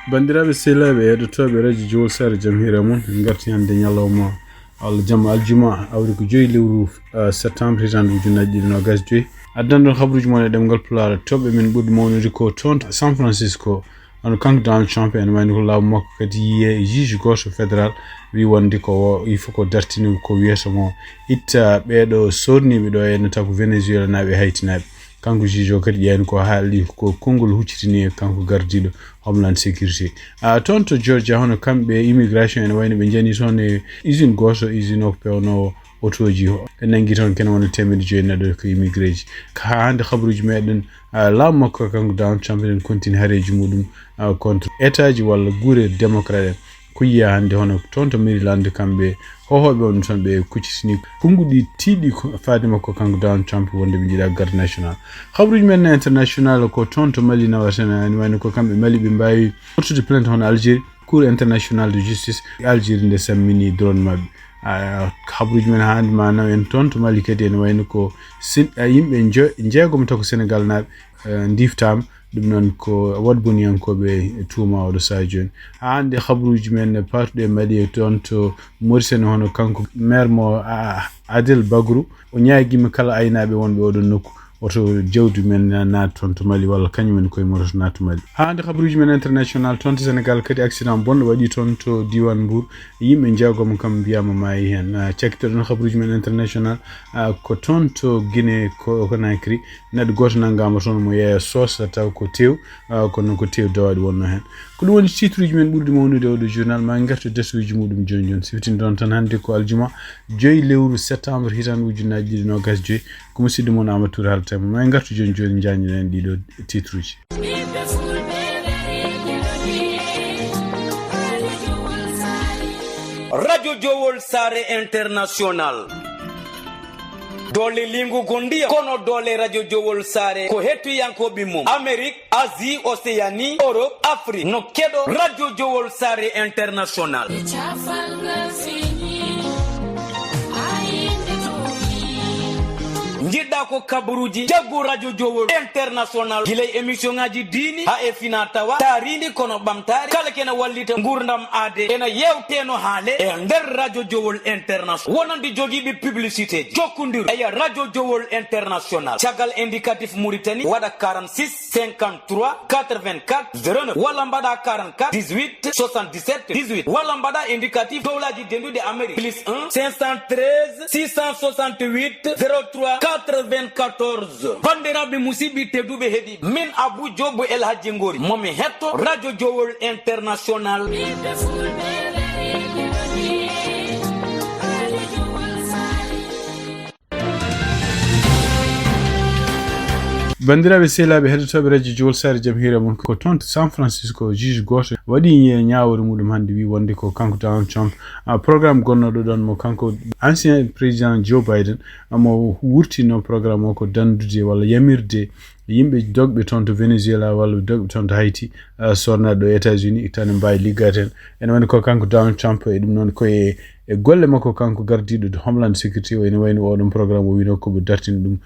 Bandiraɓe sehlaɓe heɗotoɓe radio Jowol Sare Jamhira mon garti hande ñalawma Allah jamma aljuma awri ko 5 lewru septembre hitande ujunnaje ɗiɗi nogas joyyi addan ɗon habaruji mon e ɗemgal Pulaar toɓɓe men ɓurɗi mawnide ko toon San Francisco ono kanko Donald Trump en wayno ko laamu makko kadi yiye juge goto fédéral wi wonde ko il faut ko dartini ko wiyata mo itta ɓeɗo sorniɓe ɗo henno taw ko Venezuela naɓe haytinaɓe kanko juge o kadi ƴeyani ko haali ko konngol huccitini kanko gardiɗo Homeland Security toon to Georgia hono kamɓe immigration en wayno ɓe jani toon e usine goto usine o ko pewno otoji e nangi toon kene wona temedde joyi neɗɗo ko immigré ji ha hande habaruji meɗen laamu makko kanko Donald Trump en continue hareji muɗum contre état ji walla guure démocrate en ko yiya hande hono toon to Maryland kamɓe hohoɓe on toon ɓe kuccitini konguɗi tiiɗi faade makko kanko Donald Trump wonde ɓe jiiɗa garde national habaruji men international ko toon to Mali nawatena ani wayno ko kamɓe Mali ɓe mbawi portude plainte hono Algérie cour international de justice Algérie nde sammini drone mabɓe habaruji men hande manaw en toon to Mali kadi ene wayno ko yimɓe jeegom taw ko Sénégal naɓe diftama ɗum noon ko wadboniyankoɓe tuuma oɗo saha joni ha hande habaruji men partuɗe Mali toon to Mauritanie hono kanko maire mo Adel Bagrou o ñaguima kala aynaɓe wonɓe oɗon nokku oto jawdi men naat toon to Mali walla kañumen koye moto naat to Mali ha hande habaruji men international toon to Sénégal kadi accident bonɗo waɗi toon to diwan Mbour yimɓe jeegom kam mbiyama maayi hen cakkitoɗon habaruji men international ko toon to Guinée Conakry neɗɗo goto nanggama toon mo yeeya sosa taw ko tew kono ko tew dawaɗi wonno hen ko ɗum woni titre uji men ɓurɗi mawnude oɗo journal ma gartu desuji muɗum joni joni siftini ɗon tan hande ko aljuma 5 lewru septembre hitande ujunnaje ɗiɗi nogas joyyi ko musidɗo moon Amadou Touré haaltamo ma gartu joni joni jaññinen ɗiɗo titre uji Radio Jowol Sare International dole lingu gondia kono dole Radio Jowol Sare ko hettuyankoɓe mum Amérique Asie Océanie Europe Afrique no keɗo Radio Jowol Sare International jiɗɗa ko kabaruji jaggu Radio Jowol International gilay émission ngaji dini ha e fina tawa tarindi kono ɓamtari kala kena wallita gurdam aade ena yewteno haale e nder Radio Jowol International wonande jogiiɓe publicité jokkodir eya Radio Jowol International caggal indicatif Mauritanie waɗa 46 53 84 09 walla mbaɗa 44 18 77 18 walla mbaɗa indicatif dowlaji dendude Amérique plus 1 513 668 03 94 bandiraɓe musidɓe tedduɓe heeɗi min Abou Diobo El Hadji Ngori momi hetto Radio Jowol International bandiraɓe sehlaɓe heɗotoɓe radio Jowol Sare Jamhira mon ko toon to San Francisco juge goto waɗi ñawore muɗum hande wi wonde ko kanko Donald Trump programme gonnoɗo ɗon mo kanko ancien président Joe Biden mo wurtino programme o ko dandude walla yamirde yimɓe dogɓe toon to Venezuela walla dogɓe toon to Haïti sornaɗo ɗo États-Unis tane mbawi liggade hen ene wayno ko kanko Donald Trump e ɗum noon koye e golle makko kanko gardiɗo Homeland Security o ene wayno oɗon programme o wino koɓe dartini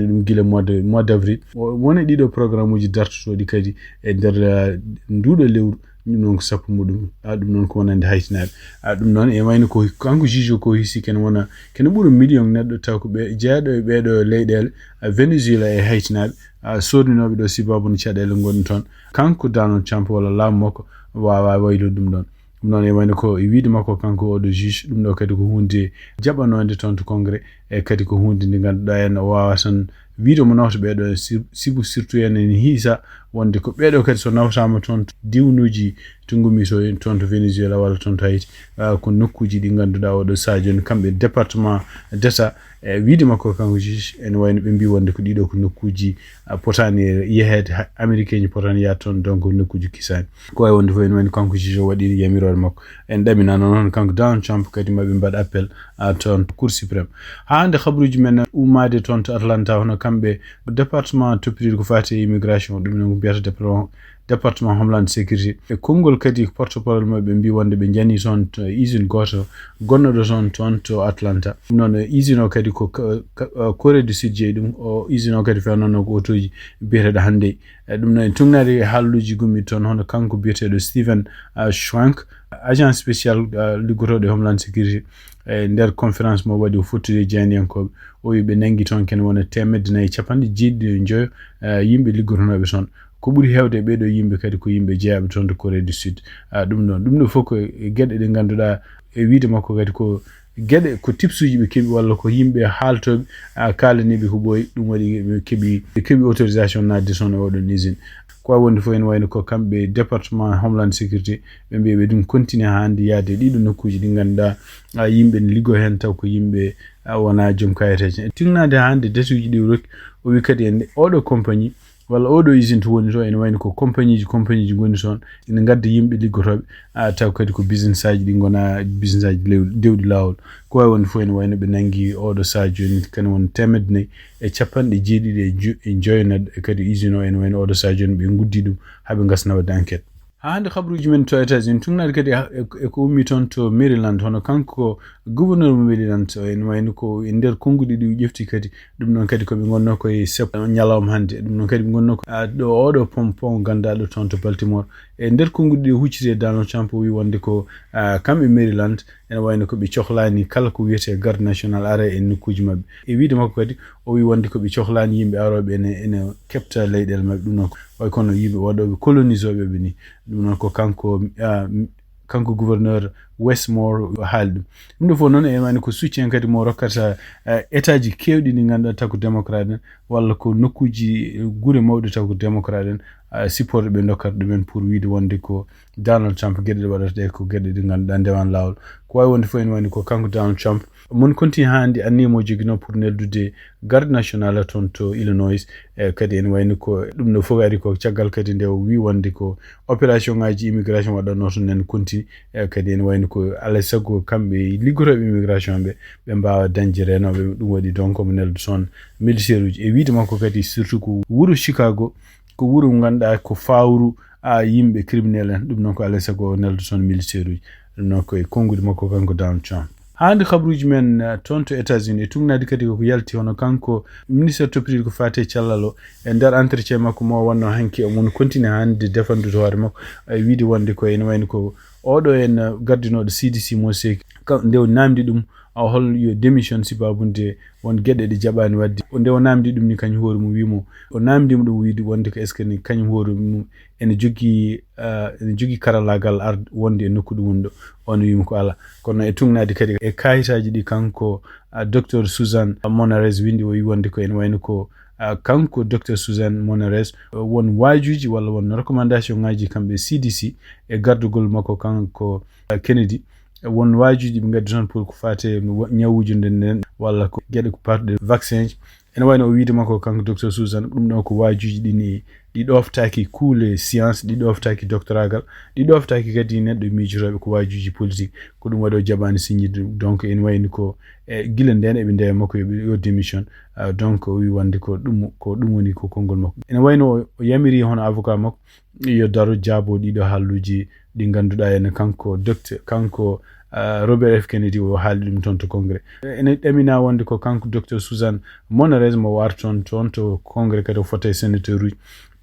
ɗum gila mois d'avril woni ɗiɗo programme uji dartotoɗi kadi e nder nduɗo lewru ɗum noon ko sappo muɗum ɗum noon ko wonande haytinaɓe ɗum noon e wayno ko kanko juge ko hisi kene ɓuura million neɗɗo taw ko ɓe jeeyaɗo e ɓeɗo leyɗele Venezuela e haytinaɓe sodninoɓe ɗo sibabu no caɗele gonɗi toon kanko Donald Trump walla laamu makko wawa waylo ɗum ɗon ɗum noon e wayno ko e wiide makko kanko oɗo juge ɗum ɗo kadi ko hunde jaɓanode toon to congrès e kadi ko hunde nde ganduɗa en o wawa tan wiide mo nawta ɓeɗo sibu surtout enen hiisa wonde ko ɓeɗo kadi so nawtama toon diwnuji to gumi toon to Venezuela walla toon to Haïti ko nokkuji ɗi ganduɗa oɗo saha joni kamɓe département d'état e wiide makko kanko juge ene wayno ɓe mbi wonde ko ɗiɗo ko nokkuji potani yehede américain ji potani yaade toon donc nokkuji kisani ko way wonde fof ene wayno kanko juge o waɗi yamirore makko en ɗaminano noon kanko Donald Trump kadi maɓe mbaɗa appel toon cour suprême ha hande habaruji men ummade toon to Atlanta hono kamɓe département toppitiɗo ko fati immigration ɗum noon ko mbiyata département homeland security e kongol kadi porte-parole mabɓe mbi wonde ɓe jani toon to usine goto gonnoɗo toon to Atlanta non usine o kadi ko Corée du Sud jeeyi ɗum o usine o kadi fewnanno ko otoji biyeteɗo hannde ɗum noon tugnade haalluji gummi toon hono kanko biyeteɗo Stephen Schwank agent spécial liggotoɗo e homeland security nder conférence mo waɗi o fottude jeeniyankoɓe o wi ɓe nangi toon ken wona 1,9 yimɓe liggotonoɓe toon ko ɓuri hewde ɓeɗo yimɓe kadi ko yimɓe jeeyaɓe toon to Corée du Sud ɗum ɗo fof ko gueɗe ɗe ganduɗa e wiide makko kadi ko gueɗe ko tipsuji ɓe keeɓi walla ko yimɓe haaltoɓe kalaniɓe ko ɓooyi ɗum waɗi ɓe keeɓi autorisation nadde toon e oɗon usine ko wonde fof en wayno ko kamɓe département homeland sécurité ɓe mbi ɓe ɗum continue hande yaade ɗiɗo nokkuji ɗi ganduɗa yimɓe ne liggo hen taw ko yimɓe wona joom kayeteje tignade hande datuji ɗi rokki o wi kadi en oɗo compagnie walla oɗo usine to woni to ene wayno ko compagnie ji goni toon ene gadda yimɓe liggotoɓe taw kadi ko business aji ɗi gona business aji dewɗi lawol ko wawi wonde fof ene wayno ɓe nangi oɗo sadio joni kane won 1,9 e kadi usine o ene wayno oɗo sadio ɓe guddi ɗum haaɓe gasna wadde enquête hande habruji men to États-Unis tugnade kadi eko ummi toon to Maryland hono kanko gouverneur mo Maryland en wayno ko e nder konguɗi ɗi ƴefti kadi ɗum noon kadi koɓe gonno koye Sept ñalawma hande ɗum noon kadi ɓe gonno ɗo oɗo pont gandaɗo toon to Baltimore e nder konguɗi ɗi hucciti Donald Trump wi wonde ko kamɓe Maryland ene wayno ko ɓe cohlani kala ko wiyete garde national ara e nokkuji mabɓe e wiide makko kadi o wi wonde ko ɓe cohlani yimɓe aroɓe ene kepta leyɗele mabɓe ɗum noon way kono yimɓe waɗoɓe colonisoɓe ɓe ni ɗum noon ko kanko gouverneur Westmore haali ɗum ɗo fof noon en wani ko soutien kadi mo rokkata état ji kewɗi ɗi ganduɗa taw ko démocrate en walla ko nokkuji guure mawɗe taw ko démocrate en supporté ɓe dokkata ɗumen pour wiide wonde ko Donald Trump gueɗe ɗe waɗata ɗe ko gueɗe ɗe ganduɗa ndewan lawol ko wawi wonde fof en wani ko kanko Donald Trump mon continue hande annimo joguino pour neldude garde national toon to Illinois kadi en wayno ko ɗum ɗo fof ari ko caggal kadi nde wi wonde ko opération ngaji immigration waɗanno toon nen continue kadi en wayno ko alay saago kamɓe liggotoɓe immigration ɓe mbawa dañde renoɓe ɗum waɗi donc mo neldu toon militaire uji e wiide makko kadi surtout ko wuuro Chicago ko wuuro ganduɗa ko fawru yimɓe criminel en ɗum noon ko alay saago neldu toon militaire uji ɗum noon koye kongude makko kanko Donald Trump hande habruji men toon to États-Unis e tugnade kadi ko yalti hono kanko ministére toppitide ko fate cellal o e nder entretien makko mo wonno hanki omon continue hande defandude hoore makko wiide wonde ko ene wayno ko oɗo en gardinoɗo CDC mo seki nde o namdi ɗum hol yo démission sibabunde won gueɗe ɗe jaɓani wadde nde o namdi ɗum ni kañum hoore mum wimo o namdimo ɗum wiide wonde ko est ce que ni kañum hoore mum ene jogui karallagal arde wonde e nokku ɗum woni ɗo on wimo ko ala kono e tugnade kadi e kayitaji ɗi kanko docteur Susan Monares windi o wi wonde ko ene wayno ko kanko docteur Susan Monares won wajuji walla won recommandation ngaji kamɓe CDC e gardugol makko kanko Kennedy won wajuji ɓe gaddi toon pour ko fate ñawuji nden walla ko gueɗe ko parɗe vaccin ene wayno o wiide makko kanko docteur Susan ɗum ɗo ko wajuji ɗini ɗi ɗoftaki kuule science ɗi ɗoftaki doctoragal ɗi ɗoftaki kadi neɗɗo miijotoɓe ko wajuji politique ko ɗum waɗi o jaɓani signide donc ene wayni ko guila nden eɓe ndewa makko yo démission donc o wi wonde ko ɗum woni ko konngol makko ene wayno o yamiri hono avocat makko yo daro jaabo ɗiɗo halluji ɗi ganduɗa ene kanko Robert F Kennedy o haali ɗum toon to congrès ene ɗamina wonde ko kanko docteur Susan Monares mo warton toon to congrès kadi o fota e sénateur uji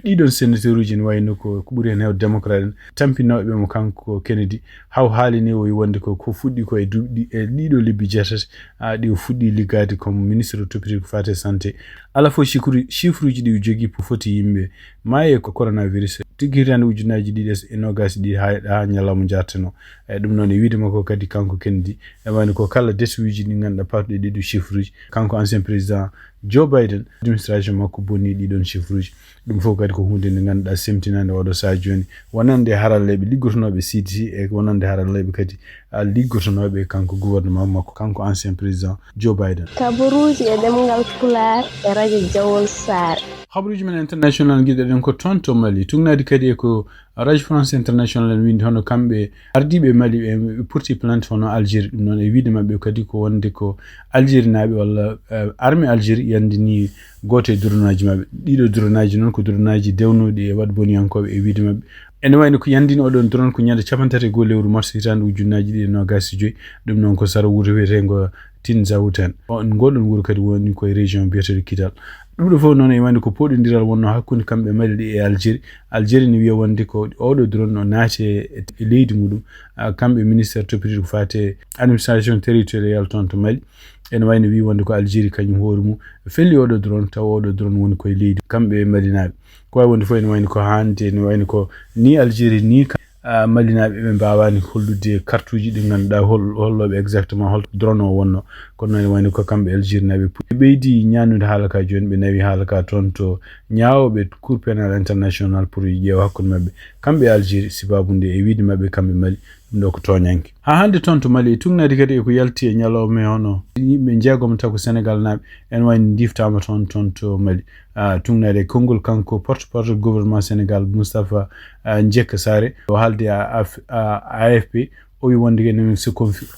ɗiɗon sénateur uji ne wayno ko ɓuuri hen hewde démocrate en tampinoɓe mo kanko Kennedy haw haalini o wi wonde ko fuɗɗi ko e duuɓi e ɗiɗo lebbi jeetati ɗi o fuɗɗi liggade comme ministre toppitide ko fate santé ala fof chiffre uji ɗi jogui pour foti yimɓe maayi ko coronavirus tigui hitande ujunaji ɗiɗi e nogas ɗi ha ñalawma jarteno ɗum noon e wiide makko kadi kanko Kennedy e wayno ko kala desuji ɗi ganduɗa parɗe ɗiɗo chiffre uji kanko ancien président Joe Biden administration makko bonni ɗiɗon chiffre uji ɗum fof kadi ko hunde nde ganduɗa semtinande oɗo saa joni wonande haralleɓe liggotonoɓe CDC e wonande haralleɓe kadi liggotonoɓe kanko gouvernement makko kanko ancien président Joe Biden. Kabaruji e ɗemgal Pulaar e radio Jawol Sare. خبرج من international gidan ko tonto mali tungna dikadi ko Raj France International windi hono kambe ardibe mali be pourti plant hono Algérie dum non e widi mabbe kadi ko wonde ko Algérie nabe walla armée Algérie yandi ni gote durnaji mabbe dido durnaji non ko durnaji dewnodi e wad boniyankobe e widi mabbe en wayno ko yandino odon dron ko nyande capantate go lewru mars hitan ujunnaji di no gasi joy dum non ko sara wuro wetengo Tinzawutan on godon wuro kadi woni ko region biete Kidal dum do fo non e wayno ko podindiral wonno hakkunde kambe mali e Algérie ni wiya wonde ko odo drone no naati e leydi mudum kambe ministère toppiti ko fate administration territorial ton to mali en wayno wi wonde ko Algérie kanyum horumu felli odo drone taw odo drone woni ko leydi kambe malinabe ko wonde fo en wayno ko hande en wayno ko ni Algérie ni malinabe be bawani hollude kartuji di ganduda hollobe exactement hol drone o wonno kono en wayno ko kambe Algérie nabe beedi nyanude halaka joni be nawi halaka tonto nyaawobe cour pénal international pour yeewa hakkunde mabbe kambe Algérie sibabunde e wiidi mabbe kambe mali dum do ko toñanki ha hande tonto mali tungnadi kadi ko yalti e nyalawme hono yimbe jeegom taw ko Sénégal nabe en wayni diftama tonto mali tungnade kongol kanko porte-parole gouvernement Sénégal Moustapha Njeka Sare o halde AFP o wi wonde ne se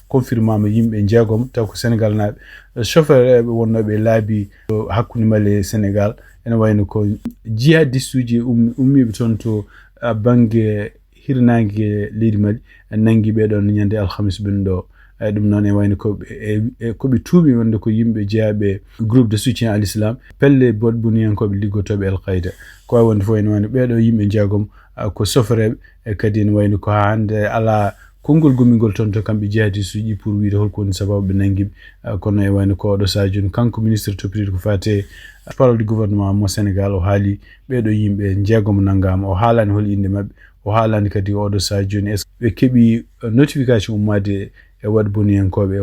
confirmama yimbe jeegom taw ko Sénégal nabe chauffeur be wonnobe laabi hakkunde mali Sénégal en wayno ko jihadistuji ummibe tonto bange hirnaange leydi mali nangi be don nyande alhamis bindo dum non e wayno ko be tuubi wonde ko yimbe jeyabe groupe de soutien à l'islam pelle bodbuniyankobe liggotobe al-qaida ko wonde fo en wayno be do yimbe jeegom ko sofrebe e kadi en wayno ko hande ala kongol gomigol tonto kambe jihadi suji pour wiide holko woni sababu be nangibe kono e wayno ko do sajun kanko ministre toppiti ko fate parole du gouvernement mo Sénégal o haali be do yimbe jeegom nangama o haalani hol inde mabbe o haalani kadi odo sajun be kebi notification ummade e wad boniyankobe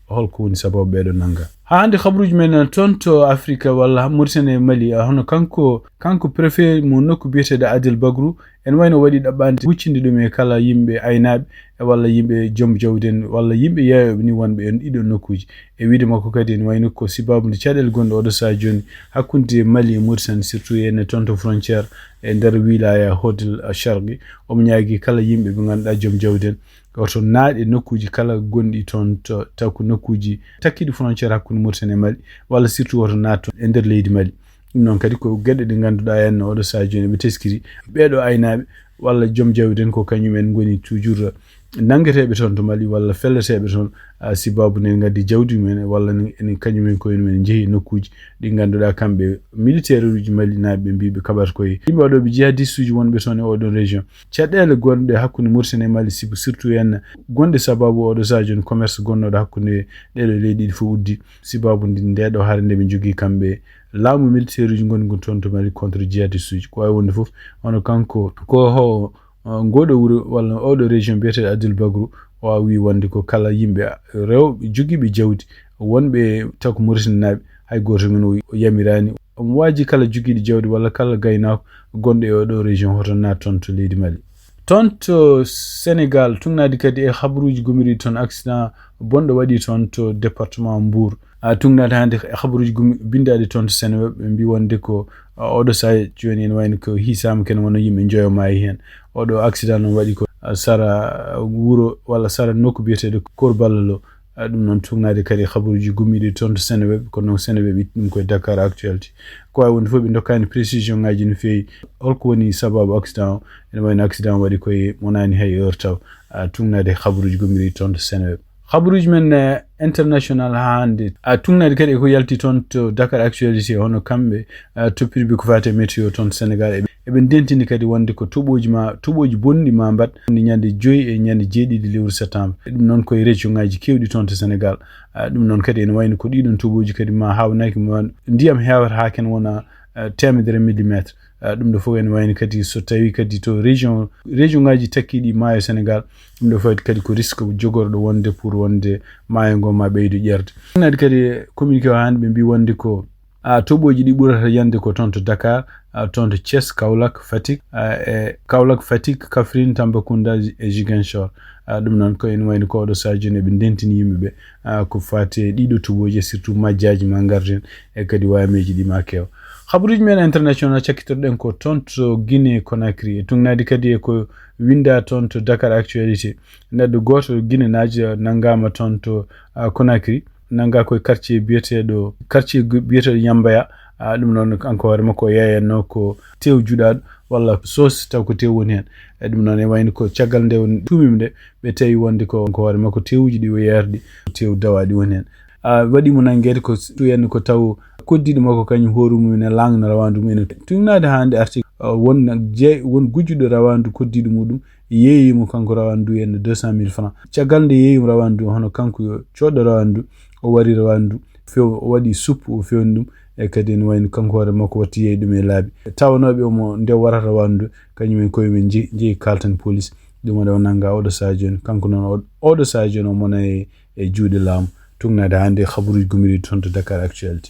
holko woni sababu be do nanga hande khabruj men tonto Afrika walla Mauritanie Mali hono kanko préfet mo nokku bietede Adil Bagru en wayno wadi dabande huccinde dum e kala yimbe aynabe e walla yimbe jom jawden walla yimbe yeyobe ni wonbe en dido nokkuji e wiide makko kadi en wayno ko sibabu cadel gondo odo sa joni hakkunde Mali e Mauritanie surtout en tonto frontière e der wilaya Hodil Sharqi o nyaagi kala yimbe be ganda jom jawden oto naade nokkuji kala gondi ton taw nokkuji takkido frontière hakkunde Mauritanie Mali walla surtout oto nato e der leydi Mali non kadi ko gedde de ganduda en odo sa joni be teskiri beedo aynabe walla jom jawden ko kanyum en goni toujours nangetebe ton to Mali walla felletebe ton sibabu ne ngadi jawdi men walla en kanyum en ko en jehi nokkuji di ganduda kambe militaire uji Mali nabe bibe kabar koy yimbe do be jihadisuji wonbe ton e odo region cadele gonde hakkunde Mauritanie Mali sibu surtout en gonde sababu odo sa joni commerce gonnodo hakkunde delo leydi fu uddi sibabu ndedo harande be jogi kambe laamu militaire uji gon tonto Mali contre jihadisuji ko ay wonde fof ono kanko ko ho ngodo wuro walla odo region biete Adil Bagru o wi wonde ko kala yimbe rew jogibe jawdi wonbe tako Mauritanie nabe hay goto men o yamirani waji kala jogidi jawdi walla kala gaynako gonde e odo region hoto na tonto leydi Mali tonto Sénégal tungnadi kadi e khabruji gomiri ton accident bondo wadi tonto département Mbour tungnadi hande khabruji bindade tonto Sénégal mbi wonde ko odo sa joni en wayno ko hisam ken wono yimbe joyo mayi hen odo accident non wadi ko sara wuro walla sara nokku bietede Korballalo dum non tungnade kadi khabruji gumide tonto Sénégal ko non Sénégal dum ko Dakar actualité ko ay woni fobi dokani précision ngaji no feyi holko woni sababu accident en wayno accident wadi ko monani hay heurtaw tungnade khabruji gumide tonto Sénégal khabruji men international hande tungnade kadi ko yalti tonto Dakar actualité hono kambe toppirbe ko fate météo tonto Sénégal e ben dentini kadi wonde ko tuboji bonni ma mbad nyande 5 e nyande 7 lewru septembre dum non koy region ngaji kewdi tonto Sénégal dum non kadi en wayno ko didon tuboji kadi ma hawnaki mo ndiyam hewata ha ken wona 10 mm dum do fo en wayno kadi so tawi kadi to region ngaji takkidi maayo Sénégal dum do fo kadi ko risque jogordo wonde pour wonde maayo ngo ma beydu jerde nadi kadi communiqué hande be bi wonde ko toboji di burata yande ko tonto Dakar tonto Thiès Kaolack Fatick Kaffrine Tambacounda e Ziguinchor dum non ko en wayno ko do sajune be dentini yimbe ko fate dido toboji surtout majjaji ma garden e kadi wameji di makew khabruj men international chakitorɗen ko tonto Guinée Conakry tungnadi kadi ko winda tonto Dakar Actualité neddo goto Guinée naji nangama tonto Conakry nanga koye quartier biyeteɗo Yambaya ɗum noon kanko hoore makko yeyanno ko tew juɗaɗo walla sos taw ko tew woni hen e ɗum noon e wayno ko caggal nde tumimde ɓe tawi wonde ko hoore makko tewuji ɗi o yerdi tew dawaɗi woni hen waɗi mo nanguede ko tuyenno ko taw koddiɗo makko kañum hoorumum ene langno rawandu mum ene tungnade hande article won gujjuɗo rawandu koddiɗo muɗum yeeyimo kanko rawandu en 200 000 francs caggal nde yeeyimo rawandu hono kanko coɗɗo rawandu o wari rawandu few o waɗi suppu o fewni ɗum e kadi ne wayno kanko hoore makko watti yeey ɗum e laabi tawanoɓe omo nde warata rawandu kañumen koye men jeeyi kaltan police ɗum waɗa o nanga oɗo sadio en kanko noon oɗo sadio en o mona e juuɗe laamu tungnade hande khabaruji gumiri toon to Dakar Actualité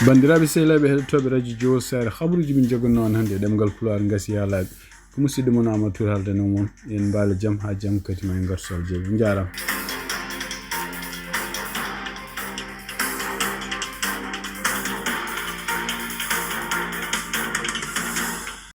bandiraɓe sehlaɓe heɗotoɓe radio Jowol Sare khabaruji min jogonno on hande ɗemgal Pulaar gasi ha laaɓi ko musidɗo mon Amadou Touré halde non mon en mbaala jaam ha jaam kadi ma en gartol jeeyi jarama